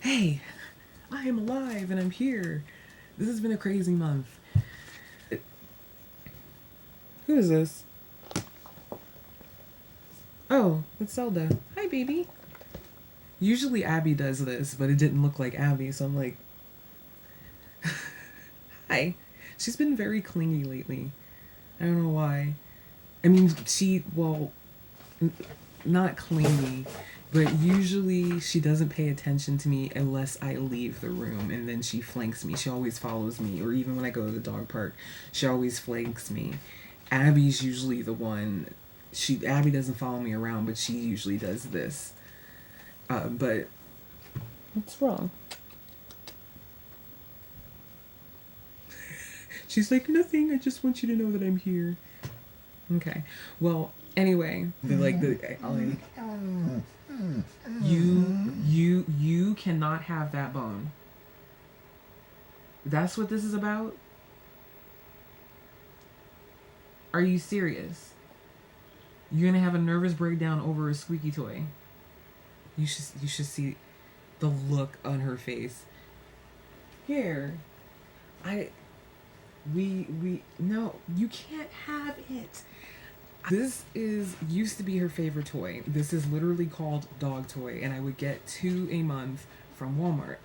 Hey, I am alive and I'm here. This has been a crazy month. Who is this? Oh, it's Zelda. Hi, baby. Usually Abby does this, but it didn't look like Abby, so I'm like, hi. She's been very clingy lately. I don't know why. I mean, not clingy, but usually she doesn't pay attention to me unless I leave the room, and then she flanks me. She always follows me, or even when I go to the dog park, she always flanks me. Abby's usually the one. Abby doesn't follow me around, but she usually does this. But what's wrong? She's like, nothing. I just want you to know that I'm here. Okay. Well, anyway, you cannot have that bone. That's what this is about? Are you serious? You're gonna have a nervous breakdown over a squeaky toy. You should see the look on her face. Here. No, you can't have it. This used to be her favorite toy. This is literally called Dog Toy, and I would get 2 a month from Walmart.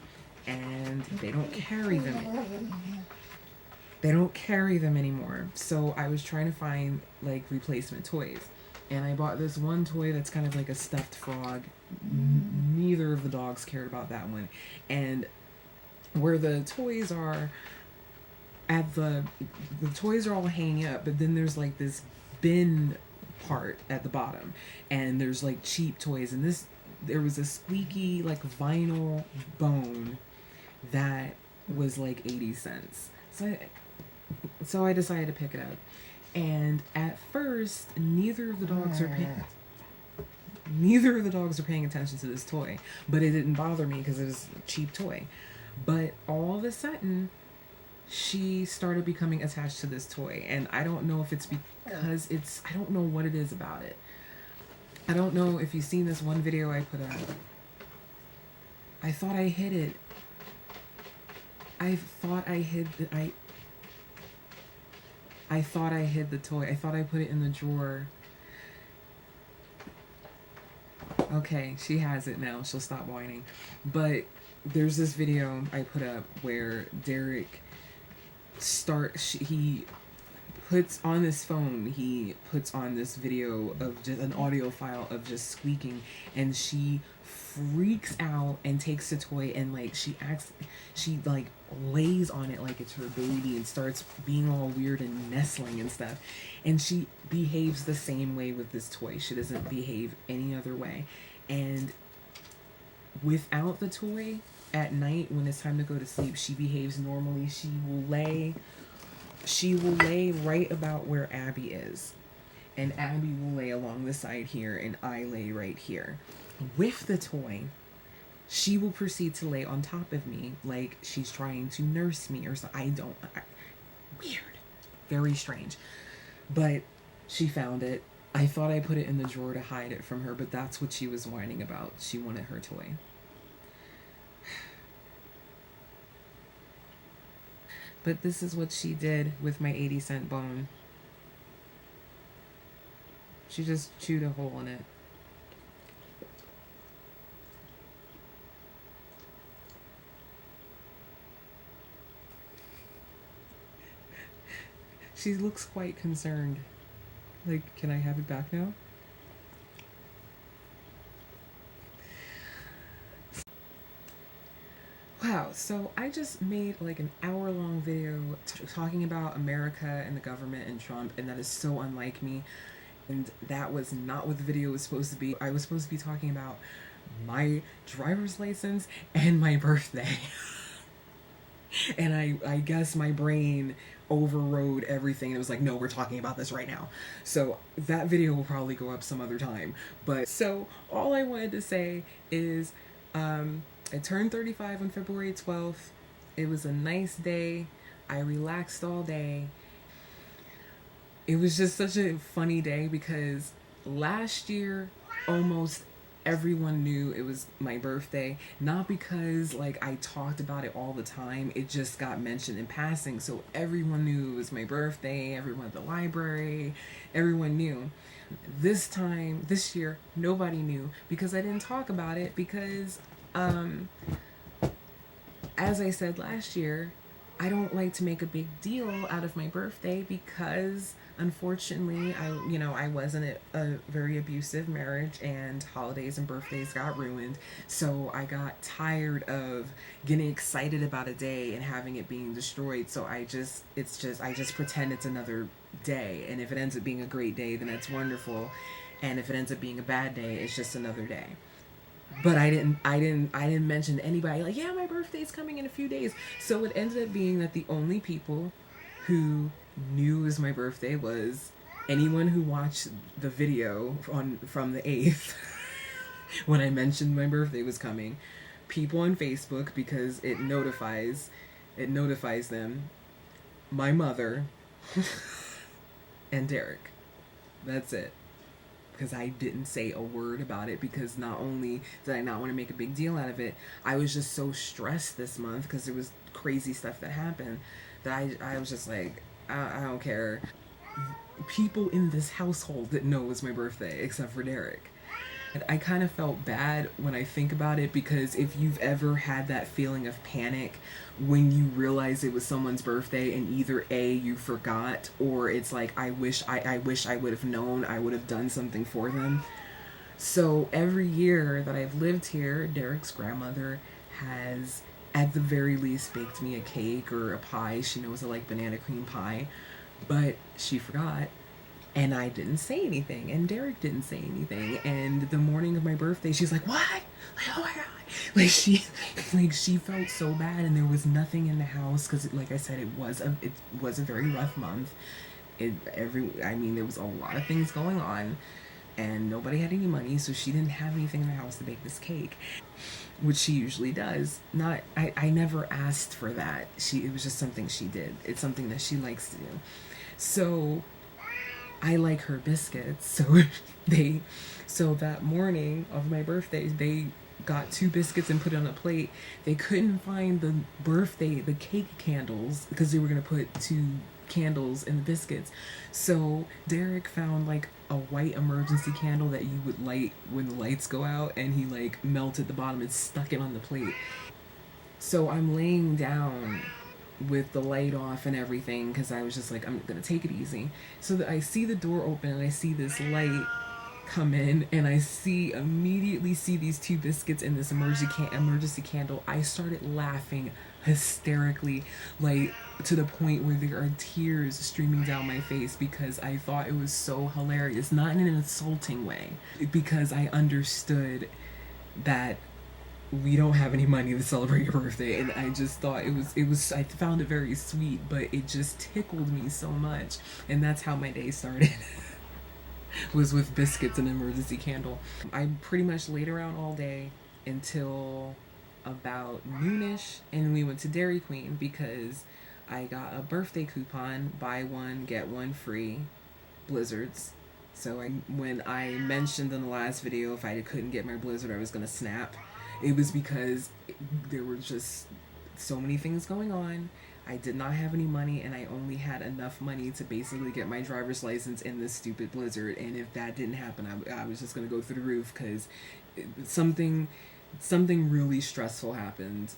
And they don't carry them. They don't carry them anymore. So I was trying to find like replacement toys. And I bought this one toy that's kind of like a stuffed frog. Neither of the dogs cared about that one. And where the toys are the toys are all hanging up, but then there's like this bin part at the bottom, and there's like cheap toys, and there was a squeaky like vinyl bone that was like 80 cents. So I decided to pick it up. And at first, neither of the dogs are paying attention to this toy, but it didn't bother me because it was a cheap toy. But all of a sudden, she started becoming attached to this toy, and I don't know if it's because I don't know what it is about it. I don't know if you've seen this one video I put up. I thought I hid it. I thought I hid the toy. I thought I put it in the drawer. Okay, she has it now. She'll stop whining. But there's this video I put up where Derek he puts on his phone, he puts on this video of just an audio file of just squeaking, and she freaks out and takes the toy and like she like lays on it like it's her baby and starts being all weird and nestling and stuff. And she behaves the same way with this toy. She doesn't behave any other way. And without the toy, at night when it's time to go to sleep, she behaves normally. She will lay right about where Abby is, and Abby will lay along the side here, and I lay right here. With the toy, she will proceed to lay on top of me like she's trying to nurse me or something. Weird, very strange. But she found it. I thought I put it in the drawer to hide it from her, but that's what she was whining about. She wanted her toy. But this is what she did with my 80-cent bone. She just chewed a hole in it. She looks quite concerned. Like, can I have it back now? Wow, so I just made like an hour-long video talking about America and the government and Trump, and that is so unlike me. And that was not what the video was supposed to be. I was supposed to be talking about my driver's license and my birthday. And I guess my brain overrode everything. It was like, no, we're talking about this right now. So that video will probably go up some other time. But so all I wanted to say is I turned 35 on February 12th. It was a nice day. I relaxed all day. It was just such a funny day because last year, almost everyone knew it was my birthday, not because like I talked about it all the time, it just got mentioned in passing, so everyone knew it was my birthday, everyone at the library, everyone knew. This year, nobody knew because I didn't talk about it because, as I said last year, I don't like to make a big deal out of my birthday because unfortunately I was in a very abusive marriage and holidays and birthdays got ruined. So I got tired of getting excited about a day and having it being destroyed. So I just pretend it's another day, and if it ends up being a great day, then it's wonderful, and if it ends up being a bad day, it's just another day. But I didn't mention to anybody like, yeah, my birthday's coming in a few days. So it ended up being that the only people who knew it was my birthday was anyone who watched the video from the 8th when I mentioned my birthday was coming, people on Facebook because it notifies them, my mother, and Derek. That's it, because I didn't say a word about it because not only did I not want to make a big deal out of it, I was just so stressed this month because there was crazy stuff that happened that I was just like, I don't care. People in this household that know it's my birthday except for Derek. And I kind of felt bad when I think about it because if you've ever had that feeling of panic when you realize it was someone's birthday and either A, you forgot, or it's like, I wish I would have known, I would have done something for them. So every year that I've lived here, Derek's grandmother has at the very least baked me a cake or a pie. She knows I like banana cream pie, but she forgot, and I didn't say anything, and Derek didn't say anything. And the morning of my birthday, she's like, "What? Like, oh my god!" Like she felt so bad, and there was nothing in the house because, like I said, it was a very rough month. There was a lot of things going on, and nobody had any money, so she didn't have anything in the house to bake this cake, which she usually does. Not I never asked for that. It was just something she did. It's something that she likes to do. So I like her biscuits. So that morning of my birthday, they got 2 biscuits and put it on a plate. They couldn't find the cake candles because they were going to put 2 candles in the biscuits. So Derek found like a white emergency candle that you would light when the lights go out, and he like melted the bottom and stuck it on the plate. So I'm laying down with the light off and everything because I was just like, I'm gonna take it easy. So that I see the door open and I see this light come in, and I immediately see these 2 biscuits in this emergency candle. I started laughing hysterically, like to the point where there are tears streaming down my face because I thought it was so hilarious, not in an insulting way, because I understood that we don't have any money to celebrate your birthday, and I just thought it was I found it very sweet, but it just tickled me so much, and that's how my day started. Was with biscuits and an emergency candle. I pretty much laid around all day until about noonish, and we went to Dairy Queen because I got a birthday coupon, buy one get one free blizzards. So when I mentioned in the last video if I couldn't get my blizzard I was gonna snap, it was because there were just so many things going on. I did not have any money, and I only had enough money to basically get my driver's license in this stupid blizzard. And if that didn't happen, I was just gonna go through the roof because something really stressful happened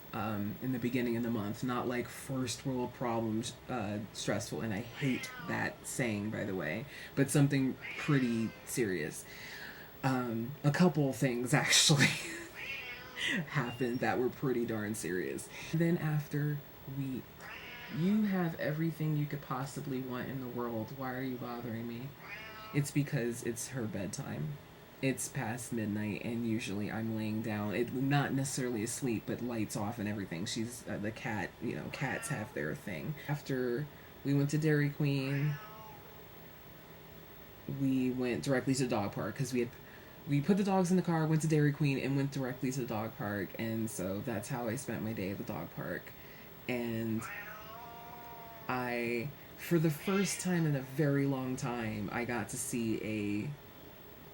in the beginning of the month. Not like first world problems stressful, and I hate that saying, by the way, but something pretty serious. A couple things actually happened that were pretty darn serious. Then after you have everything you could possibly want in the world. Why are you bothering me? It's because it's her bedtime. It's past midnight, and usually I'm laying down. Not necessarily asleep, but lights off and everything. She's the cat. Cats have their thing. After we went to Dairy Queen, we went directly to the dog park because we put the dogs in the car, went to Dairy Queen, and went directly to the dog park. And so that's how I spent my day at the dog park. And for the first time in a very long time, I got to see a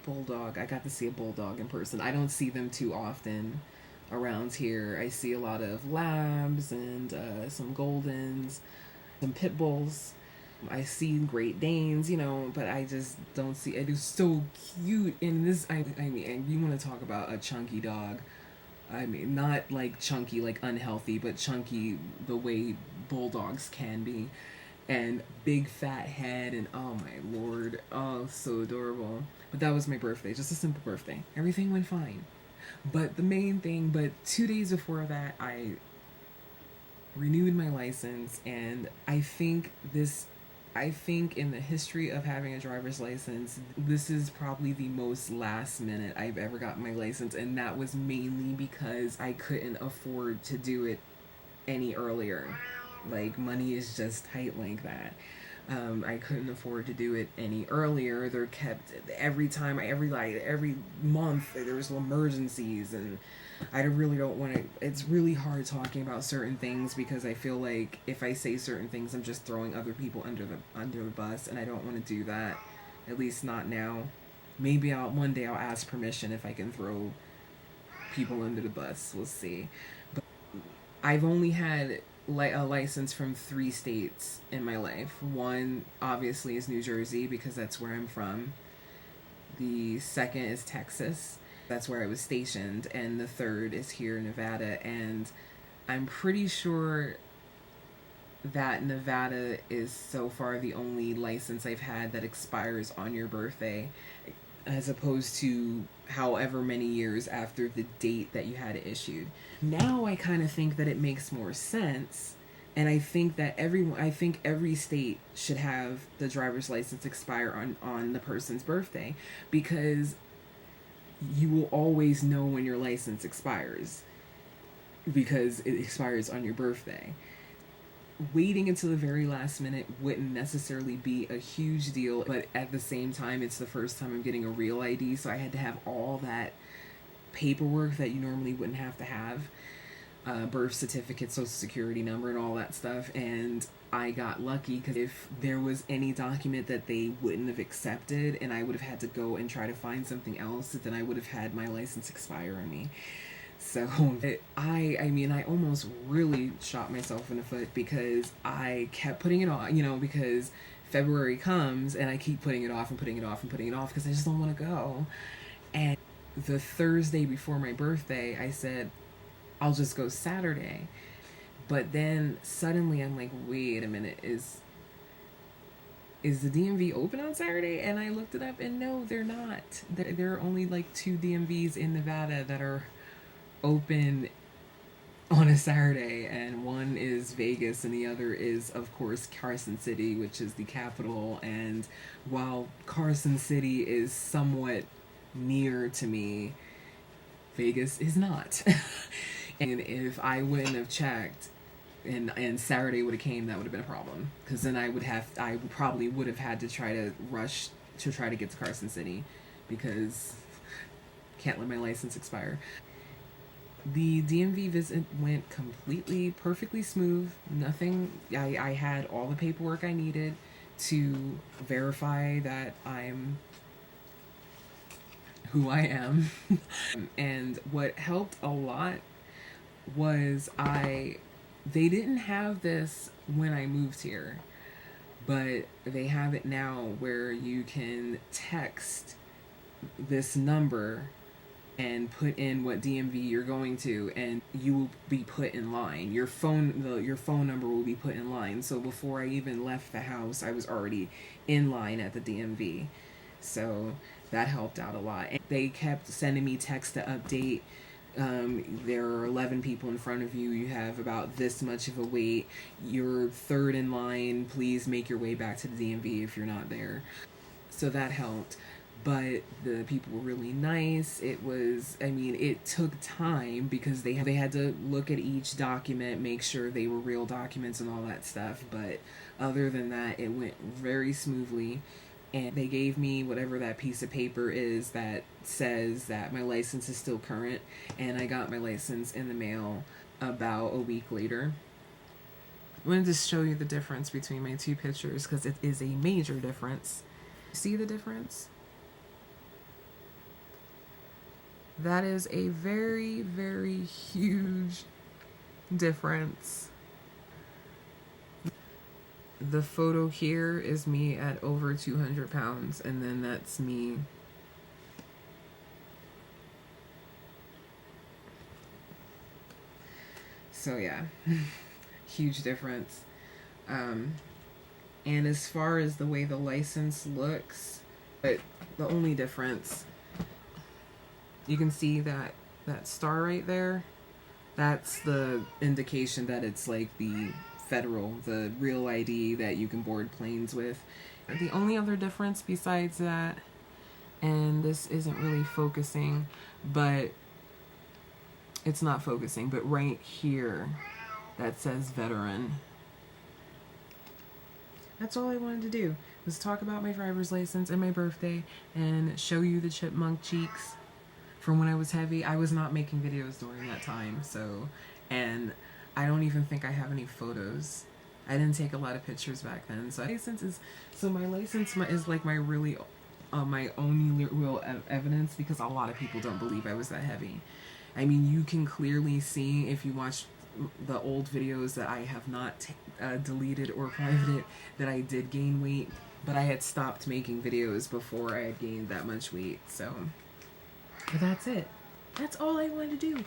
bulldog. I got to see a bulldog in person. I don't see them too often around here. I see a lot of labs and some goldens, some pit bulls. I see Great Danes, you know, but I just don't see. It is so cute in this. I mean, and you want to talk about a chunky dog? I mean, not like chunky, like unhealthy, but chunky the way bulldogs can be, and big fat head, and oh my lord, oh so adorable. But that was my birthday, just a simple birthday. Everything went fine. But the main thing, but 2 days before that, I renewed my license, and I think in the history of having a driver's license, this is probably the most last minute I've ever gotten my license, and that was mainly because I couldn't afford to do it any earlier. Like, money is just tight like that. I couldn't afford to do it any earlier. They're kept every month there's emergencies, and I really don't want to. It's really hard talking about certain things because I feel like if I say certain things, I'm just throwing other people under the bus, and I don't want to do that. At least not now. Maybe one day I'll ask permission if I can throw people under the bus. We'll see. But I've only had a license from 3 states in my life. One obviously is New Jersey because that's where I'm from. The second is Texas. That's where I was stationed, and the third is here in Nevada, and I'm pretty sure that Nevada is so far the only license I've had that expires on your birthday, as opposed to however many years after the date that you had it issued. Now I kind of think that it makes more sense, and I think that every state should have the driver's license expire on the person's birthday, because you will always know when your license expires because it expires on your birthday. Waiting until the very last minute wouldn't necessarily be a huge deal, but at the same time, it's the first time I'm getting a real ID, so I had to have all that paperwork that you normally wouldn't have to have. Birth certificate, social security number, and all that stuff, and I got lucky because if there was any document that they wouldn't have accepted and I would have had to go and try to find something else, then I would have had my license expire on me. So I mean, I almost really shot myself in the foot because I kept putting it on, you know, because February comes and I keep putting it off and putting it off and putting it off because I just don't want to go. And the Thursday before my birthday, I said, I'll just go Saturday. But then suddenly I'm like, wait a minute, is the DMV open on Saturday? And I looked it up, and no, they're not. There are only like 2 DMVs in Nevada that are open on a Saturday, and one is Vegas and the other is, of course, Carson City, which is the capital. And while Carson City is somewhat near to me, Vegas is not. And if I wouldn't have checked and Saturday would have came, that would have been a problem, because then I probably would have had to try to rush to try to get to Carson City because can't let my license expire. The DMV visit went perfectly smooth. Nothing. I had all the paperwork I needed to verify that I'm who I am. And what helped a lot was they didn't have this when I moved here, but they have it now where you can text this number and put in what DMV you're going to, and you will be put in line. Your phone number will be put in line. So before I even left the house, I was already in line at the DMV. So that helped out a lot. And they kept sending me texts to update. There are 11 people in front of you. You have about this much of a wait. You're third in line. Please make your way back to the DMV if you're not there. So that helped. But the people were really nice. It took time because they had to look at each document, make sure they were real documents and all that stuff. But other than that, it went very smoothly. And they gave me whatever that piece of paper is that says that my license is still current. And I got my license in the mail about a week later. I wanted to show you the difference between my 2 pictures because it is a major difference. See the difference? That is a very, very huge difference. The photo here is me at over 200 pounds, and then that's me so yeah. Huge difference. And as far as the way the license looks, but the only difference, you can see that star right there, that's the indication that it's like the federal, the real ID that you can board planes with. The only other difference besides that, and this isn't really focusing, but it's not focusing, but right here that says veteran. That's all I wanted to do, was talk about my driver's license and my birthday and show you the chipmunk cheeks from when I was heavy. I was not making videos during that time, so, and I don't even think I have any photos. I didn't take a lot of pictures back then. So my license is like my really, my only real evidence, because a lot of people don't believe I was that heavy. I mean, you can clearly see if you watch the old videos that I have not deleted or privated that I did gain weight, but I had stopped making videos before I had gained that much weight. So, but that's it. That's all I wanted to do.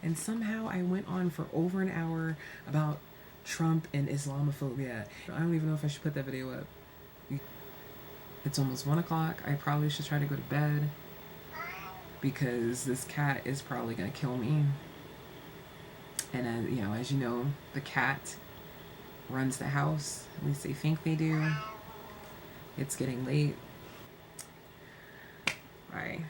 And somehow I went on for over an hour about Trump and Islamophobia. I don't even know if I should put that video up. It's almost 1 o'clock. I probably should try to go to bed, because this cat is probably gonna kill me. And as you know, the cat runs the house. At least they think they do. It's getting late. Bye.